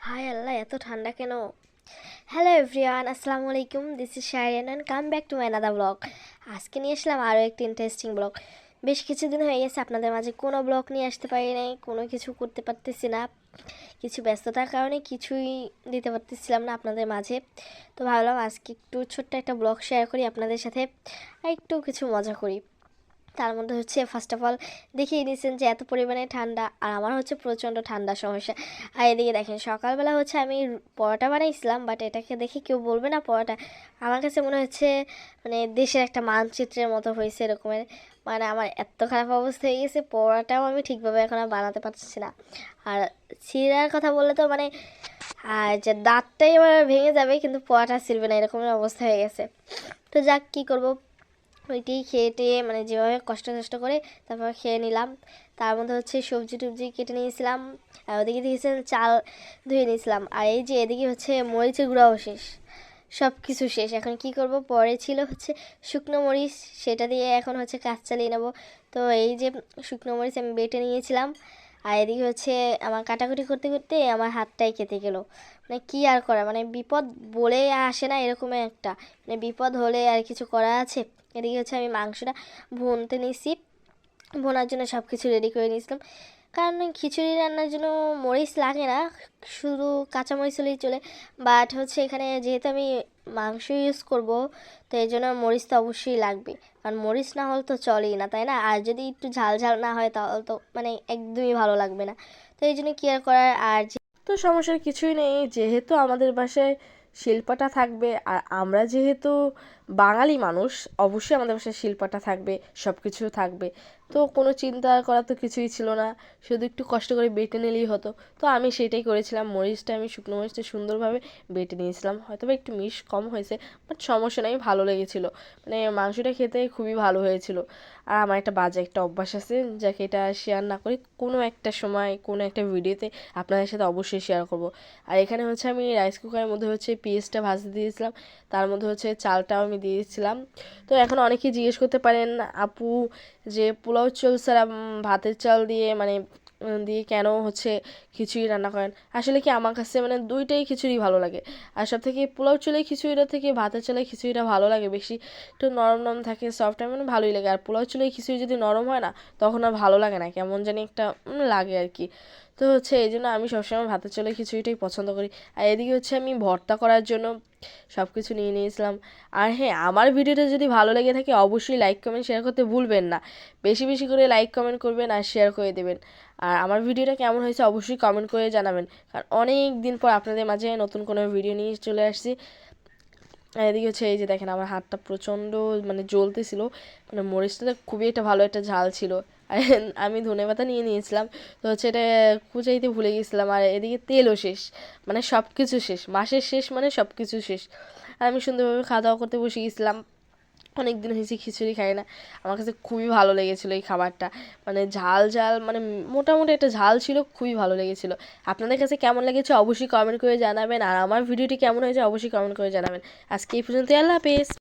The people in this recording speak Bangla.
হাই আল্লাহ, এত ঠান্ডা কেন? হ্যালো এভরিওয়ান, আসসালামু আলাইকুম। This is Shairin and come back to my another blog. আজকে নিয়ে আসলাম আরও একটি ইন্টারেস্টিং ব্লগ। বেশ কিছুদিন হয়ে গেছে আপনাদের মাঝে কোনো ব্লগ নিয়ে আসতে পারি নাই, কোনো কিছু করতে পারতেছি না। কিছু ব্যস্ততার কারণে কিছুই দিতে পারতেছিলাম না আপনাদের মাঝে। তো ভাবলাম আজকে একটু ছোট্ট একটা ব্লগ শেয়ার করি আপনাদের সাথে, আর একটু কিছু মজা করি। তার মধ্যে হচ্ছে ফার্স্ট অফ অল দেখিয়ে দিয়েছেন যে এত পরিমাণে ঠান্ডা, আর আমার হচ্ছে প্রচণ্ড ঠান্ডার সমস্যা। আর এদিকে দেখেন সকালবেলা হচ্ছে আমি পরোটা বানাইছিলাম, বাট এটাকে দেখে কেউ বলবে না পরোটা। আমার কাছে মনে হচ্ছে মানে দেশের একটা মানচিত্রের মতো হয়েছে এরকমের। মানে আমার এত খারাপ অবস্থা হয়ে গেছে, পরোটাও আমি ঠিকভাবে এখন আর বানাতে পারছি না। আর ছিঁড়ার কথা বললে তো মানে আর যে দাঁতটাই আমার ভেঙে যাবে, কিন্তু পরোটা ছিঁড়বে না, এরকমের অবস্থা হয়ে গেছে। তো যাক, কী করবো, ওইটি খেয়ে টেয়ে মানে যেভাবে কষ্ট কষ্ট করে তারপর খেয়ে নিলাম। তার মধ্যে হচ্ছে সবজি টবজি কেটে নিয়েছিলাম, আর ওদিকে দিয়েছিলাম চাল ধুয়ে নিয়েছিলাম। আর এই যে এদিকে হচ্ছে মরিচের গুঁড়াও শেষ, সব কিছু শেষ। এখন কি করব, পরে ছিল হচ্ছে শুকনো মরিচ, সেটা দিয়ে এখন হচ্ছে কাজ চালিয়ে নেব। তো এই যে শুকনো মরিচ আমি বেটে নিয়েছিলাম, আর এদিকে হচ্ছে আমার কাটাকুটি করতে করতে আমার হাতটাই কেটে গেল। মানে কী আর করা, মানে বিপদ বলে আসে না এরকম একটা, মানে বিপদ হলে আর কিছু করা আছে। এদিকে হচ্ছে আমি মাংসটা ভুনতে নিয়েছি, ভোনার জন্য সব কিছু রেডি করে নিয়েছিলাম। কারণ খিচুড়ি রান্নার জন্য মরিচ লাগে না, শুধু কাঁচা মরিচ হলেই চলে। বাট হচ্ছে এখানে যেহেতু আমি মাংস ইউজ করব, তো এই জন্য মরিচ তো অবশ্যই লাগবে। কারণ মরিচ না হলে তো চলেই না, তাই না? আর যদি একটু ঝাল ঝাল না হয় তাহলে তো মানে একদমই ভালো লাগবে না। তো এই জন্য কি আর করার। আর তো সমস্যার কিছুই নেই, যেহেতু আমাদের বাসায় শিল্পটা থাকবে আর আমরা যেহেতু বাঙালি মানুষ, অবশ্যই আমাদের বাসায় শিল্পটা থাকবে, সব কিছু থাকবে। তো কোনো চিন্তা করা তো কিছুই ছিল না, শুধু একটু কষ্ট করে বেটে নিলেই হতো। তো আমি সেটাই করেছিলাম, মরিচটা আমি শুকনো মরিচটা সুন্দরভাবে বেটে নিয়েছিলাম। হয়তো বা একটু মিশ কম হয়েছে, বাট সমস্যা নেই, ভালো লেগেছিলো। মানে মাংসটা খেতে খুবই ভালো হয়েছিল। আর আমার একটা বাজে একটা অভ্যাস আছে, যাকে এটা শেয়ার না করি কোনো একটা সময় কোনো একটা ভিডিওতে আপনাদের সাথে অবশ্যই শেয়ার করব। আর এখানে হচ্ছে আমি রাইস কুকারের মধ্যে হচ্ছে পেঁয়াজটা ভাজতে দিয়েছিলাম, তার মধ্যে হচ্ছে চালটাও আমি দিয়েছিলাম। তো এখন অনেকেই জিজ্ঞেস করতে পারেন, আপু যে পোলাও চাল ছাড়া ভাতের চাল দিয়ে মানে দিয়ে কেন হচ্ছে খিচুড়ি রান্না করেন? আসলে কি আমার কাছে মানে দুইটাই খিচুড়ি ভালো লাগে। আর সব থেকে পোলাও চালের খিচুড়িটা থেকে ভাতের চালের খিচুড়িটা ভালো লাগে বেশি। একটু নরম নরম থাকে, সফট, মানে ভালোই লাগে। আর পোলাও চালের খিচুড়ি যদি নরম হয় না, তখন আর ভালো লাগে না, কেমন জানি একটা লাগে আর কি। তো হচ্ছে এই জন্য আমি সবসময় ভাতের চালের খিচুড়িটাই পছন্দ করি। আর এদিকে হচ্ছে আমি ভর্তা করার জন্য সব কিছু নিয়ে নিয়েছিলাম। আর হ্যাঁ, আমার ভিডিওটা যদি ভালো লেগে থাকে অবশ্যই লাইক কমেন্ট শেয়ার করতে ভুলবেন না। বেশি বেশি করে লাইক কমেন্ট করবেন আর শেয়ার করে দেবেন। আর আমার ভিডিওটা কেমন হয়েছে অবশ্যই কমেন্ট করে জানাবেন, কারণ অনেক দিন পর আপনাদের মাঝে নতুন কোনো ভিডিও নিয়ে চলে আসছি। আর এদিকে হচ্ছে এই যে দেখেন আমার হাতটা প্রচণ্ড মানে জ্বলতেছিল, মানে মরিচটা খুবই একটা ভালো একটা ঝাল ছিল। আর আমি ধনেপাতা নিয়ে নিয়েছিলাম, তো হচ্ছে এটা কুচাইতে ভুলে গেছিলাম। আর এদিকে তেলও শেষ, মানে সব কিছু শেষ, মাসের শেষ মানে সব কিছু শেষ। আর আমি সুন্দরভাবে খাওয়া দাওয়া করতে বসে গেছিলাম। অনেক দিন হয়েছে খিচুড়ি খাই না, আমার কাছে খুবই ভালো লেগেছিলো এই খাবারটা। মানে ঝাল ঝাল মানে মোটামুটি একটা ঝাল ছিল, খুবই ভালো লেগেছিলো। আপনাদের কাছে কেমন লেগেছে অবশ্যই কমেন্ট করে জানাবেন, আর আমার ভিডিওটি কেমন হয়েছে অবশ্যই কমেন্ট করে জানাবেন। আজকে এই পর্যন্তই, আল্লাহ হাফেজ।